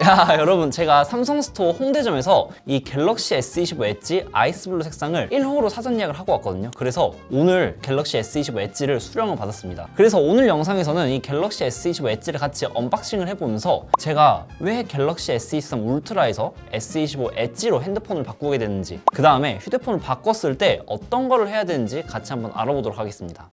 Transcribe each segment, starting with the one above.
야, 여러분, 제가 삼성 스토어 홍대점에서 이 갤럭시 S25 엣지 아이스블루 색상을 1호로 사전 예약을 하고 왔거든요. 그래서 오늘 갤럭시 S25 엣지를 수령을 받았습니다. 그래서 오늘 영상에서는 이 갤럭시 S25 엣지를 같이 언박싱을 해보면서 제가 왜 갤럭시 S23 울트라에서 S25 엣지로 핸드폰을 바꾸게 됐는지, 그 다음에 휴대폰을 바꿨을 때 어떤 거를 해야 되는지 같이 한번 알아보도록 하겠습니다.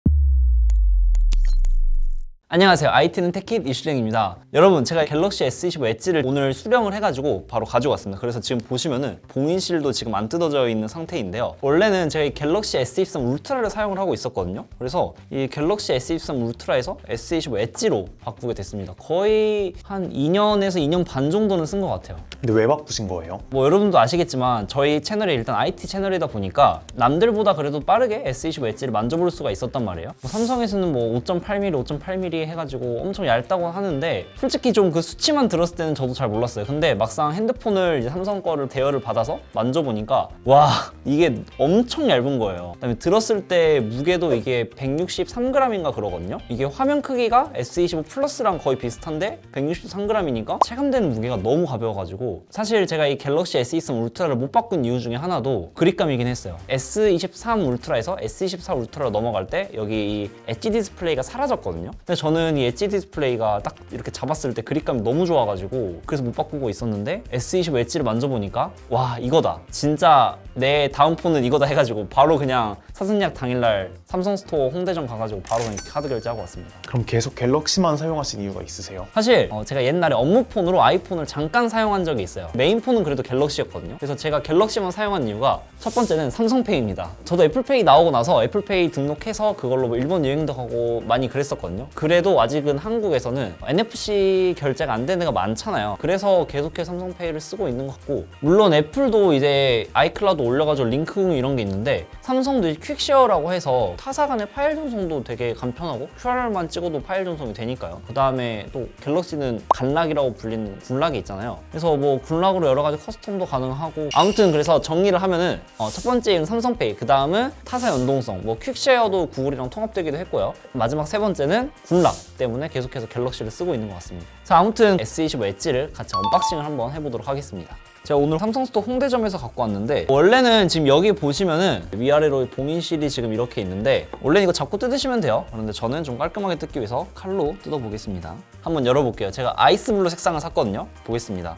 안녕하세요. IT는 테킷 이슈랭입니다. 여러분, 제가 갤럭시 S25 엣지를 오늘 수령을 해가지고 바로 가져왔습니다. 그래서 지금 보시면은 봉인실도 지금 안 뜯어져 있는 상태인데요. 원래는 제가 이 갤럭시 S23 울트라를 사용을 하고 있었거든요. 그래서 이 갤럭시 S23 울트라에서 S25 엣지로 바꾸게 됐습니다. 거의 한 2년에서 2년 반 정도는 쓴 것 같아요. 근데 왜 바꾸신 거예요? 뭐 여러분도 아시겠지만 저희 채널이 일단 IT 채널이다 보니까 남들보다 그래도 빠르게 S25 엣지를 만져볼 수가 있었단 말이에요. 뭐 삼성에서는 뭐 5.8mm, 5.8mm 해가지고 엄청 얇다고 하는데 솔직히 좀 그 수치만 들었을 때는 저도 잘 몰랐어요. 근데 막상 핸드폰을 이제 삼성 거를 대여를 받아서 만져보니까 와, 이게 엄청 얇은 거예요. 그다음에 들었을 때 무게도 이게 163g인가 그러거든요. 이게 화면 크기가 S25 플러스랑 거의 비슷한데 163g이니까 체감되는 무게가 너무 가벼워가지고 사실 제가 이 갤럭시 S23 울트라를 못 바꾼 이유 중에 하나도 그립감이긴 했어요. S23 울트라에서 S24 울트라로 넘어갈 때 여기 이 엣지 디스플레이가 사라졌거든요. 근데 저는 이 엣지 디스플레이가 딱 이렇게 잡았을 때 그립감이 너무 좋아가지고 그래서 못 바꾸고 있었는데 S25 엣지를 만져보니까 와, 이거다, 진짜 내 다음 폰은 이거다 해가지고 바로 그냥 사전 예약 당일날 삼성 스토어 홍대점 가가지고 바로 그냥 카드 결제하고 왔습니다. 그럼 계속 갤럭시만 사용하신 이유가 있으세요? 사실 제가 옛날에 업무폰으로 아이폰을 잠깐 사용한 적이 있어요. 메인폰은 그래도 갤럭시였거든요. 그래서 제가 갤럭시만 사용한 이유가 첫 번째는 삼성페이입니다. 저도 애플페이 나오고 나서 애플페이 등록해서 그걸로 뭐 일본 여행도 가고 많이 그랬었거든요. 그래도 아직은 한국에서는 NFC 결제가 안 되는 데가 많잖아요. 그래서 계속해서 삼성페이를 쓰고 있는 것 같고, 물론 애플도 이제 아이클라우드 올려가지고 링크 공유 이런 게 있는데 삼성도 이제 퀵쉐어라고 해서 타사 간의 파일 전송도 되게 간편하고 QR만 찍어도 파일 전송이 되니까요. 그 다음에 또 갤럭시는 간락이라고 불리는 굴락이 있잖아요. 그래서 뭐 굴락으로 여러 가지 커스텀도 가능하고, 아무튼 그래서 정리를 하면은 첫 번째는 삼성페이, 그 다음은 타사 연동성, 뭐 퀵쉐어도 구글이랑 통합되기도 했고요. 마지막 세 번째는 굴락 때문에 계속해서 갤럭시를 쓰고 있는 것 같습니다. 자, 아무튼 S25 엣지를 같이 언박싱을 한번 해보도록 하겠습니다. 제가 오늘 삼성스토어 홍대점에서 갖고 왔는데, 원래는 지금 여기 보시면은 위아래로 봉인실이 지금 이렇게 있는데 원래는 이거 잡고 뜯으시면 돼요. 그런데 저는 좀 깔끔하게 뜯기 위해서 칼로 뜯어보겠습니다. 한번 열어볼게요. 제가 아이스블루 색상을 샀거든요. 보겠습니다.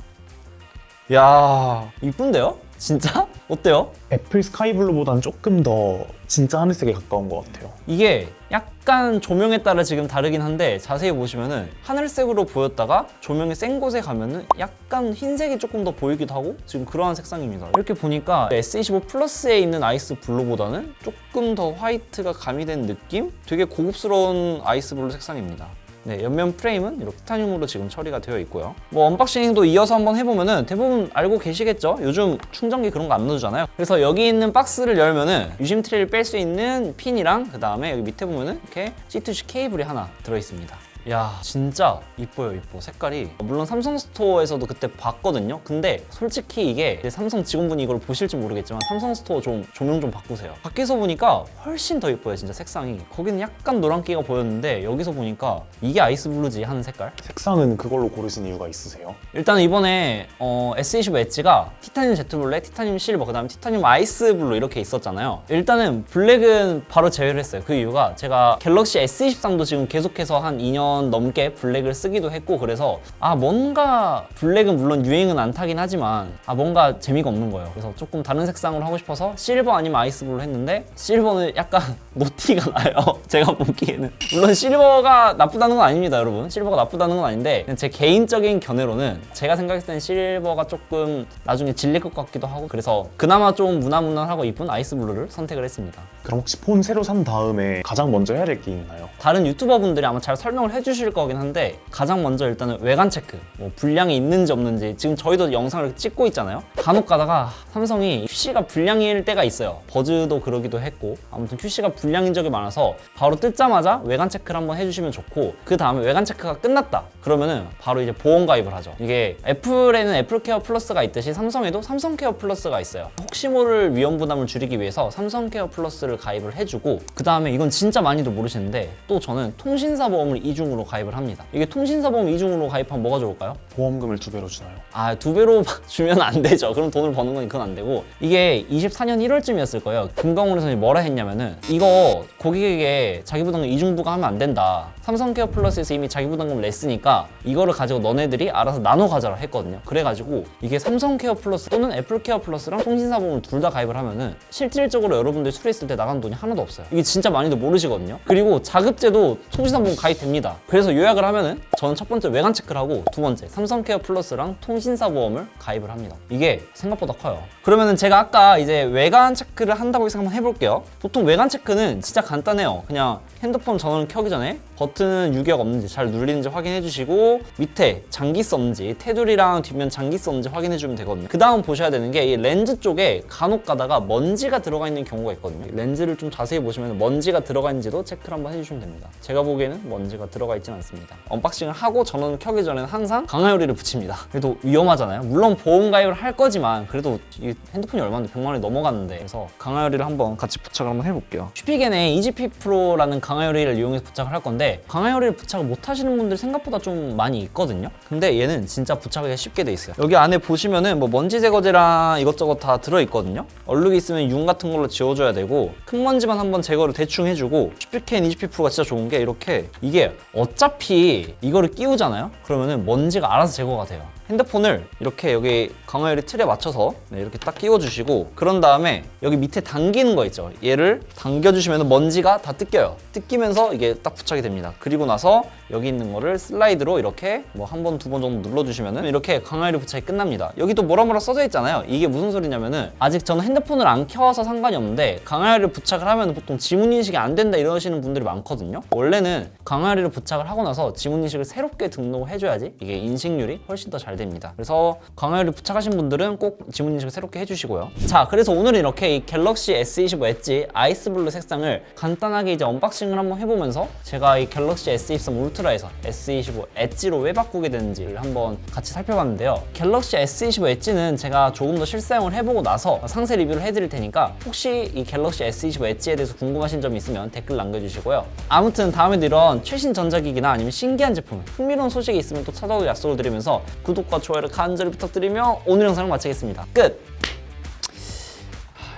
이야, 이쁜데요? 진짜? 어때요? 애플 스카이블루보다는 조금 더 진짜 하늘색에 가까운 것 같아요. 이게 약간 조명에 따라 지금 다르긴 한데 자세히 보시면은 하늘색으로 보였다가 조명이 센 곳에 가면은 약간 흰색이 조금 더 보이기도 하고 지금 그러한 색상입니다. 이렇게 보니까 S25 플러스에 있는 아이스 블루보다는 조금 더 화이트가 가미된 느낌? 되게 고급스러운 아이스 블루 색상입니다. 네, 옆면 프레임은 이렇게 티타늄으로 지금 처리가 되어 있고요. 뭐 언박싱도 이어서 한번 해보면은 대부분 알고 계시겠죠? 요즘 충전기 그런 거 안 넣어주잖아요. 그래서 여기 있는 박스를 열면은 유심 트레이를 뺄 수 있는 핀이랑 그 다음에 여기 밑에 보면은 이렇게 C2C 케이블이 하나 들어있습니다. 야, 진짜 이뻐요, 이뻐. 색깔이. 물론 삼성 스토어에서도 그때 봤거든요. 근데 솔직히 이게 삼성 직원분이 이걸 보실지 모르겠지만 삼성 스토어 좀 조명 좀 바꾸세요. 밖에서 보니까 훨씬 더 이뻐요, 진짜 색상이. 거기는 약간 노란기가 보였는데 여기서 보니까 이게 아이스블루지 하는 색깔? 색상은 그걸로 고르신 이유가 있으세요? 일단 이번에 S25 엣지가 티타늄 제트 블랙, 티타늄 실버, 그 다음에 티타늄 아이스 블루 이렇게 있었잖아요. 일단은 블랙은 바로 제외를 했어요. 그 이유가 제가 갤럭시 S23도 지금 계속해서 한 2년 넘게 블랙을 쓰기도 했고, 그래서 뭔가 블랙은 물론 유행은 안 타긴 하지만 뭔가 재미가 없는 거예요. 그래서 조금 다른 색상으로 하고 싶어서 실버 아니면 아이스 블루 했는데 실버는 약간 노티가 나요. 제가 보기에는. 물론 실버가 나쁘다는 건 아닙니다, 여러분. 실버가 나쁘다는 건 아닌데 제 개인적인 견해로는 제가 생각했을 때는 실버가 조금 나중에 질릴 것 같기도 하고, 그래서 그나마 좀 무난무난하고 이쁜 아이스 블루를 선택을 했습니다. 그럼 혹시 폰 새로 산 다음에 가장 먼저 해야 될 게 있나요? 다른 유튜버 분들이 아마 잘 설명을 해주실 거긴 한데 가장 먼저 일단은 외관 체크, 뭐 불량이 있는지 없는지. 지금 저희도 영상을 이렇게 찍고 있잖아요. 간혹 가다가 삼성이 QC가 불량일 때가 있어요. 버즈도 그러기도 했고, 아무튼 QC가 불량인 적이 많아서 바로 뜯자마자 외관 체크를 한번 해주시면 좋고, 그 다음에 외관 체크가 끝났다 그러면은 바로 이제 보험 가입을 하죠. 이게 애플에는 애플케어 플러스가 있듯이 삼성에도 삼성케어 플러스가 있어요. 혹시 모를 위험 부담을 줄이기 위해서 삼성케어 플러스를 가입을 해주고, 그 다음에 이건 진짜 많이들 모르시는데 또 저는 통신사 보험을 이중으로 이중으로 가입을 합니다. 이게 통신사보험 이중으로 가입하면 뭐가 좋을까요? 보험금을 2배로 주나요? 아, 2배로 주면 안 되죠. 그럼 돈을 버는 건 그건 안 되고, 이게 24년 1월쯤이었을 거예요. 금감원에서 뭐라 했냐면은 이거 고객에게 자기부담금 이중부과하면 안 된다. 삼성케어 플러스에서 이미 자기부담금을 냈으니까 이거를 가지고 너네들이 알아서 나눠 가져라 했거든요. 그래가지고 이게 삼성케어 플러스 또는 애플케어 플러스랑 통신사보험을 둘 다 가입을 하면은 실질적으로 여러분들 수리했을 때 나가는 돈이 하나도 없어요. 이게 진짜 많이들 모르시거든요. 그리고 자급제도 통신사보험 가입됩니다. 그래서 요약을 하면은 저는 첫 번째 외관 체크를 하고, 두 번째 삼성케어 플러스랑 통신사보험을 가입을 합니다. 이게 생각보다 커요. 그러면은 제가 아까 이제 외관 체크를 한다고 해서 한번 해볼게요. 보통 외관 체크는 진짜 간단해요. 그냥 핸드폰 전원을 켜기 전에 버튼은 유격 없는지 잘 눌리는지 확인해 주시고, 밑에 장기스 없는지, 테두리랑 뒷면 장기스 없는지 확인해 주면 되거든요. 그 다음 보셔야 되는 게 이 렌즈 쪽에 간혹 가다가 먼지가 들어가 있는 경우가 있거든요. 렌즈를 좀 자세히 보시면 먼지가 들어가 있는지도 체크를 한번 해주시면 됩니다. 제가 보기에는 먼지가 들어가 있진 않습니다. 언박싱을 하고 전원을 켜기 전에는 항상 강화요리를 붙입니다. 그래도 위험하잖아요. 물론 보험 가입을 할 거지만 그래도 이 핸드폰이 얼마인데 100만 원이 넘어갔는데, 그래서 강화요리를 한번 같이 부착을 한번 해볼게요. 슈피겐의 이지피 프로라는 강화요리를 이용해서 부착을 할 건데, 강화요리를 부착을 못 하시는 분들 생각보다 좀 많이 있거든요. 근데 얘는 진짜 부착하기가 쉽게 돼 있어요. 여기 안에 보시면은 뭐 먼지 제거제랑 이것저것 다 들어있거든요. 얼룩이 있으면 융 같은 걸로 지워줘야 되고, 큰 먼지만 한번 제거를 대충 해주고, 슈피겐 이지피 프로가 진짜 좋은 게 이렇게, 이게 어차피 이거를 끼우잖아요. 그러면은 먼지가 알아서 제거가 돼요. 핸드폰을 이렇게 여기 강화요리 틀에 맞춰서 이렇게 딱 끼워주시고, 그런 다음에 여기 밑에 당기는 거 있죠. 얘를 당겨주시면 먼지가 다 뜯겨요. 뜯기면서 이게 딱 부착이 됩니다. 그리고 나서 여기 있는 거를 슬라이드로 이렇게 뭐 한 번, 두 번 정도 눌러주시면 이렇게 강화요리 부착이 끝납니다. 여기 또 뭐라 써져 있잖아요. 이게 무슨 소리냐면은, 아직 저는 핸드폰을 안 켜서 상관이 없는데 강화요리를 부착을 하면 보통 지문인식이 안 된다 이러시는 분들이 많거든요. 원래는 강화요리를 부착을 하고 나서 지문인식을 새롭게 등록을 해줘야지 이게 인식률이 훨씬 더 잘 됩니다. 그래서 강화요리 부착하신 분들은 꼭 지문인식을 새롭게 해주시고요. 자, 그래서 오늘은 이렇게 이 갤럭시 S25 엣지 아이스블루 색상을 간단하게 이제 언박싱을 한번 해보면서, 제가 이 갤럭시 S23 울트라에서 S25 엣지로 왜 바꾸게 되는지를 한번 같이 살펴봤는데요. 갤럭시 S25 엣지는 제가 조금 더 실사용을 해보고 나서 상세 리뷰를 해드릴 테니까, 혹시 이 갤럭시 S25 엣지에 대해서 궁금하신 점이 있으면 댓글 남겨주시고요. 아무튼 다음에도 이런 최신 전자기기나 아니면 신기한 제품, 흥미로운 소식이 있으면 또 찾아올 약속을 드리면서 구독과 좋아요를 간절히 부탁드리며 오늘 영상을 마치겠습니다. 끝!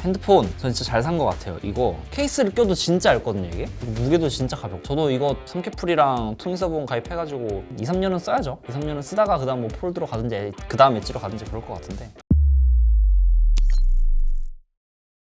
핸드폰 전 진짜 잘 산 것 같아요. 이거 케이스를 껴도 진짜 얇거든요. 이게 무게도 진짜 가볍고, 저도 이거 삼캐풀이랑 통신사보험 가입해가지고 2-3년은 써야죠. 2-3년은 쓰다가 그 다음 뭐 폴드로 가든지 그 다음 엣지로 가든지 그럴 것 같은데,